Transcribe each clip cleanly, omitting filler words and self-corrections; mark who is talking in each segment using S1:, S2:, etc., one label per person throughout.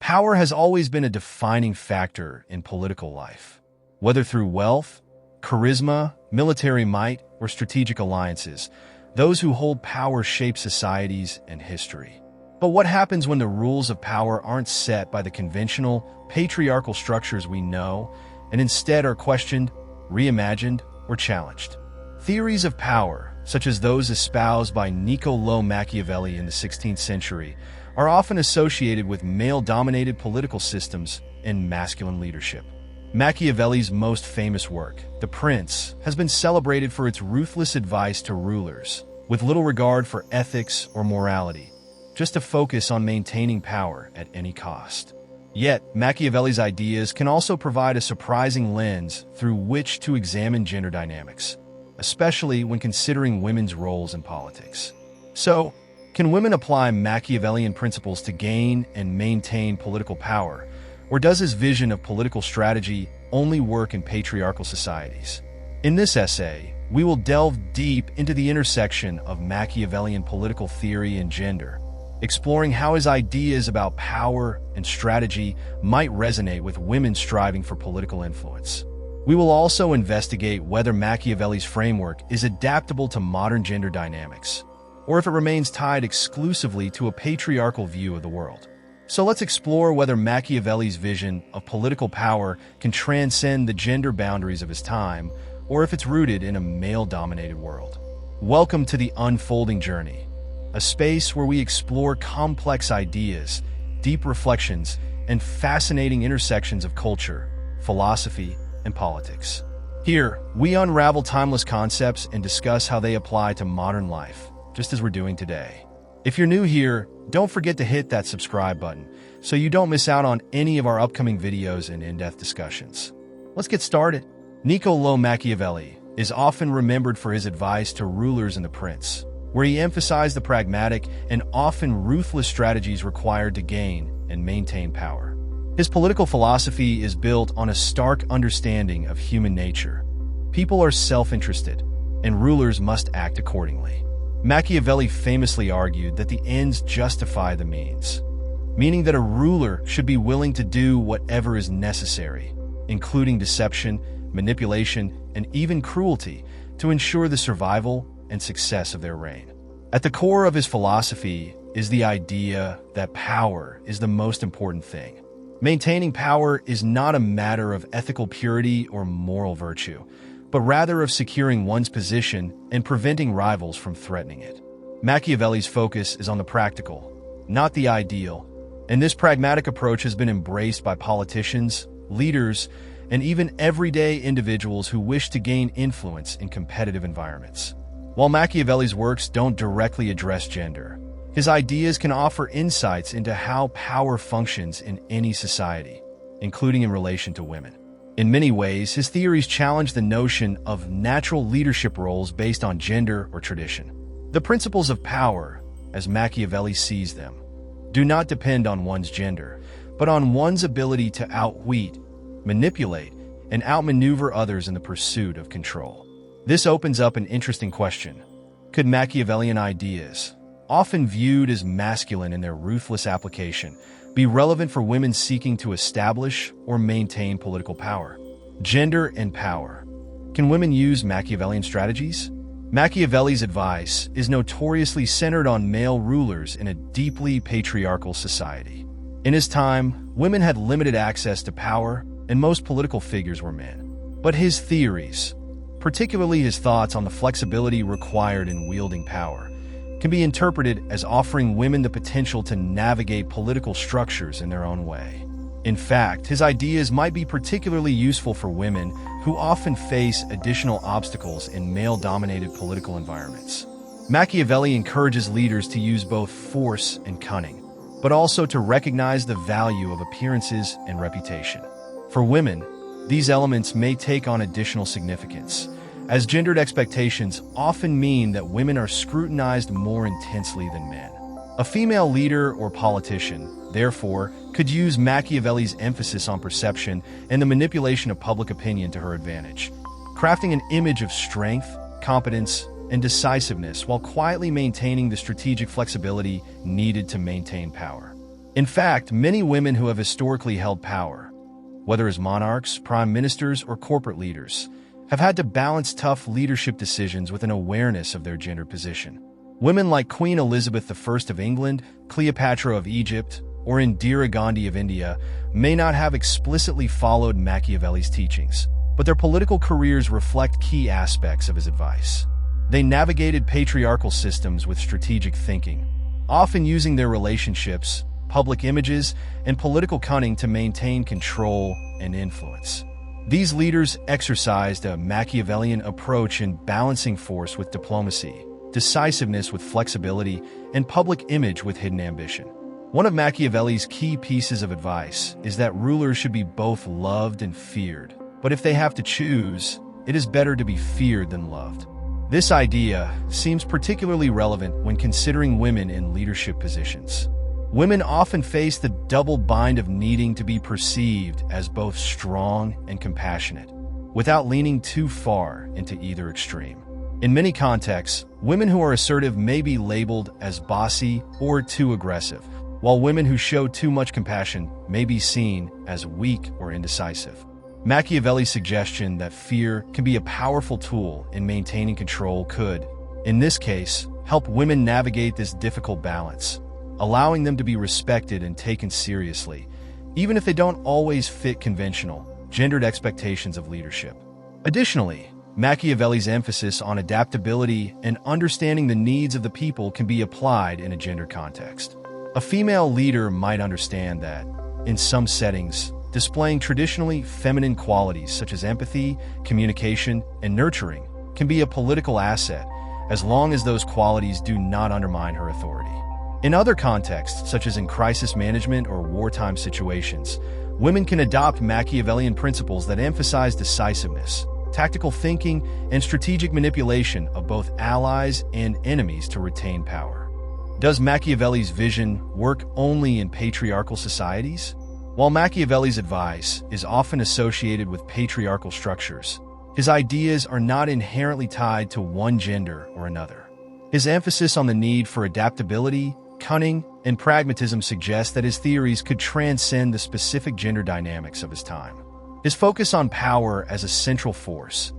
S1: Power has always been a defining factor in political life. Whether through wealth, charisma, military might, or strategic alliances, those who hold power shape societies and history. But what happens when the rules of power aren't set by the conventional, patriarchal structures we know, and instead are questioned, reimagined, or challenged? Theories of power, such as those espoused by Niccolò Machiavelli in the 16th century, are often associated with male-dominated political systems and masculine leadership. Machiavelli's most famous work, The Prince, has been celebrated for its ruthless advice to rulers, with little regard for ethics or morality, just a focus on maintaining power at any cost. Yet, Machiavelli's ideas can also provide a surprising lens through which to examine gender dynamics, especially when considering women's roles in politics. So, can women apply Machiavellian principles to gain and maintain political power, or does his vision of political strategy only work in patriarchal societies? In this essay, we will delve deep into the intersection of Machiavellian political theory and gender, exploring how his ideas about power and strategy might resonate with women striving for political influence. We will also investigate whether Machiavelli's framework is adaptable to modern gender dynamics, or if it remains tied exclusively to a patriarchal view of the world. So let's explore whether Machiavelli's vision of political power can transcend the gender boundaries of his time, or if it's rooted in a male-dominated world. Welcome to the Unfolding Journey, a space where we explore complex ideas, deep reflections, and fascinating intersections of culture, philosophy, and politics. Here, we unravel timeless concepts and discuss how they apply to modern life, just as we're doing today. If you're new here, don't forget to hit that subscribe button so you don't miss out on any of our upcoming videos and in-depth discussions. Let's get started. Niccolò Machiavelli is often remembered for his advice to rulers in The Prince, where he emphasized the pragmatic and often ruthless strategies required to gain and maintain power. His political philosophy is built on a stark understanding of human nature. People are self-interested, and rulers must act accordingly. Machiavelli famously argued that the ends justify the means, meaning that a ruler should be willing to do whatever is necessary, including deception, manipulation, and even cruelty, to ensure the survival and success of their reign. At the core of his philosophy is the idea that power is the most important thing. Maintaining power is not a matter of ethical purity or moral virtue, but rather of securing one's position and preventing rivals from threatening it. Machiavelli's focus is on the practical, not the ideal, and this pragmatic approach has been embraced by politicians, leaders, and even everyday individuals who wish to gain influence in competitive environments. While Machiavelli's works don't directly address gender, his ideas can offer insights into how power functions in any society, including in relation to women. In many ways, his theories challenge the notion of natural leadership roles based on gender or tradition. The principles of power, as Machiavelli sees them, do not depend on one's gender, but on one's ability to outwit, manipulate, and outmaneuver others in the pursuit of control. This opens up an interesting question. Could Machiavellian ideas, often viewed as masculine in their ruthless application, be relevant for women seeking to establish or maintain political power? Gender and power. Can women use Machiavellian strategies? Machiavelli's advice is notoriously centered on male rulers in a deeply patriarchal society. In his time, women had limited access to power, and most political figures were men. But his theories, particularly his thoughts on the flexibility required in wielding power, can be interpreted as offering women the potential to navigate political structures in their own way. In fact, his ideas might be particularly useful for women who often face additional obstacles in male-dominated political environments. Machiavelli encourages leaders to use both force and cunning, but also to recognize the value of appearances and reputation. For women, these elements may take on additional significance, as gendered expectations often mean that women are scrutinized more intensely than men. A female leader or politician, therefore, could use Machiavelli's emphasis on perception and the manipulation of public opinion to her advantage, crafting an image of strength, competence, and decisiveness while quietly maintaining the strategic flexibility needed to maintain power. In fact, many women who have historically held power, whether as monarchs, prime ministers, or corporate leaders, have had to balance tough leadership decisions with an awareness of their gender position. Women like Queen Elizabeth I of England, Cleopatra of Egypt, or Indira Gandhi of India may not have explicitly followed Machiavelli's teachings, but their political careers reflect key aspects of his advice. They navigated patriarchal systems with strategic thinking, often using their relationships, public images, and political cunning to maintain control and influence. These leaders exercised a Machiavellian approach in balancing force with diplomacy, decisiveness with flexibility, and public image with hidden ambition. One of Machiavelli's key pieces of advice is that rulers should be both loved and feared, but if they have to choose, it is better to be feared than loved. This idea seems particularly relevant when considering women in leadership positions. Women often face the double bind of needing to be perceived as both strong and compassionate, without leaning too far into either extreme. In many contexts, women who are assertive may be labeled as bossy or too aggressive, while women who show too much compassion may be seen as weak or indecisive. Machiavelli's suggestion that fear can be a powerful tool in maintaining control could, in this case, help women navigate this difficult balance, allowing them to be respected and taken seriously, even if they don't always fit conventional, gendered expectations of leadership. Additionally, Machiavelli's emphasis on adaptability and understanding the needs of the people can be applied in a gender context. A female leader might understand that, in some settings, displaying traditionally feminine qualities such as empathy, communication, and nurturing can be a political asset as long as those qualities do not undermine her authority. In other contexts, such as in crisis management or wartime situations, women can adopt Machiavellian principles that emphasize decisiveness, tactical thinking, and strategic manipulation of both allies and enemies to retain power. Does Machiavelli's vision work only in patriarchal societies? While Machiavelli's advice is often associated with patriarchal structures, his ideas are not inherently tied to one gender or another. His emphasis on the need for adaptability, cunning, and pragmatism suggests that his theories could transcend the specific gender dynamics of his time. His focus on power as a central force,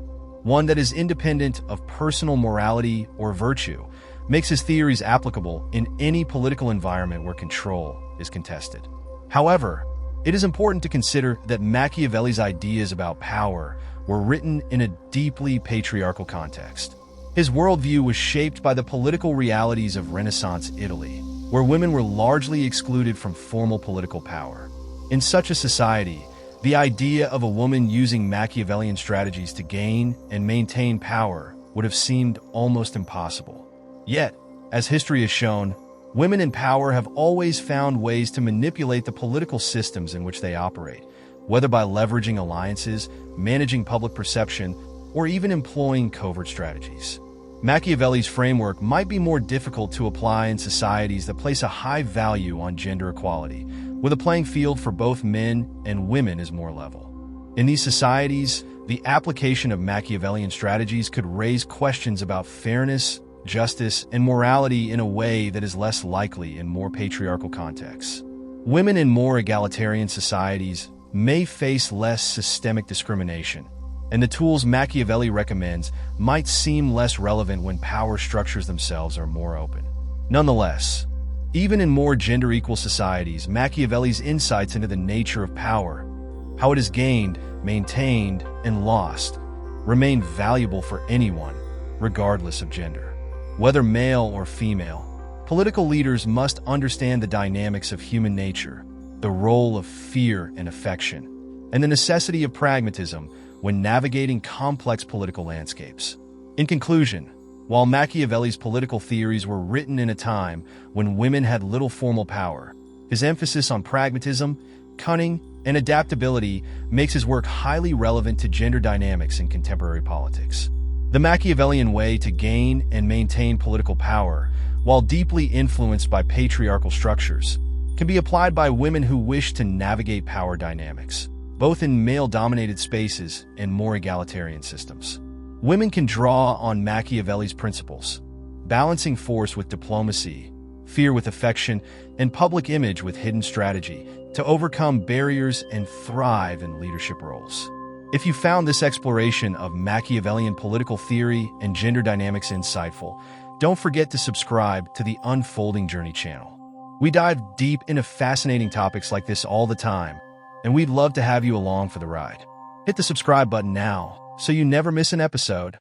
S1: one that is independent of personal morality or virtue, makes his theories applicable in any political environment where control is contested. However, it is important to consider that Machiavelli's ideas about power were written in a deeply patriarchal context. His worldview was shaped by the political realities of Renaissance Italy, where women were largely excluded from formal political power. In such a society, the idea of a woman using Machiavellian strategies to gain and maintain power would have seemed almost impossible. Yet, as history has shown, women in power have always found ways to manipulate the political systems in which they operate, whether by leveraging alliances, managing public perception, or even employing covert strategies. Machiavelli's framework might be more difficult to apply in societies that place a high value on gender equality, where the playing field for both men and women is more level. In these societies, the application of Machiavellian strategies could raise questions about fairness, justice, and morality in a way that is less likely in more patriarchal contexts. Women in more egalitarian societies may face less systemic discrimination, and the tools Machiavelli recommends might seem less relevant when power structures themselves are more open. Nonetheless, even in more gender-equal societies, Machiavelli's insights into the nature of power, how it is gained, maintained, and lost, remain valuable for anyone, regardless of gender. Whether male or female, political leaders must understand the dynamics of human nature, the role of fear and affection, and the necessity of pragmatism when navigating complex political landscapes. In conclusion, while Machiavelli's political theories were written in a time when women had little formal power, his emphasis on pragmatism, cunning, and adaptability makes his work highly relevant to gender dynamics in contemporary politics. The Machiavellian way to gain and maintain political power, while deeply influenced by patriarchal structures, can be applied by women who wish to navigate power dynamics, both in male-dominated spaces and more egalitarian systems. Women can draw on Machiavelli's principles, balancing force with diplomacy, fear with affection, and public image with hidden strategy to overcome barriers and thrive in leadership roles. If you found this exploration of Machiavellian political theory and gender dynamics insightful, don't forget to subscribe to the Unfolding Journey channel. We dive deep into fascinating topics like this all the time, and we'd love to have you along for the ride. Hit the subscribe button now so you never miss an episode.